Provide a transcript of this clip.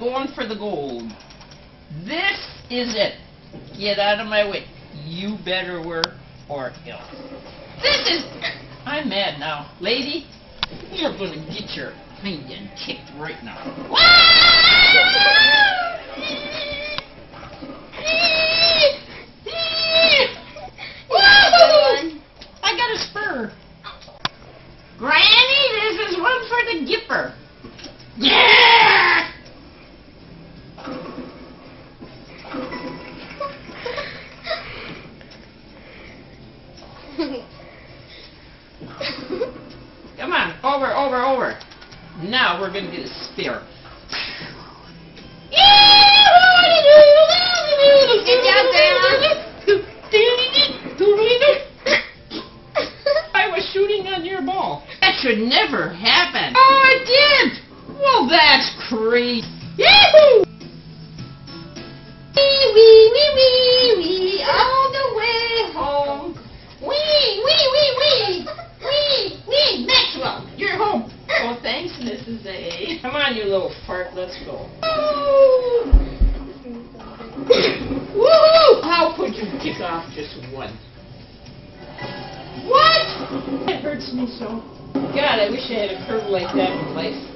going for the gold. This is it. Get out of my way. You better work or else. This is... I'm mad now. Lady, you're going to get your hind end kicked right now. I got a spur. Granny, this is one for the gipper. Yeah! Come on, over. Now we're going to get a spear. Good job, Grandma. I was shooting on your ball. That should never happen. Oh, it did. Well, that's crazy. Yahoo! Wee, all the way home. Wee, Maxwell, you're home. Oh, thanks, Mrs. A. Come on, you little fart. Let's go. Woohoo! How could you kick off just one? What? It hurts me so. God, I wish I had a curve like that in life.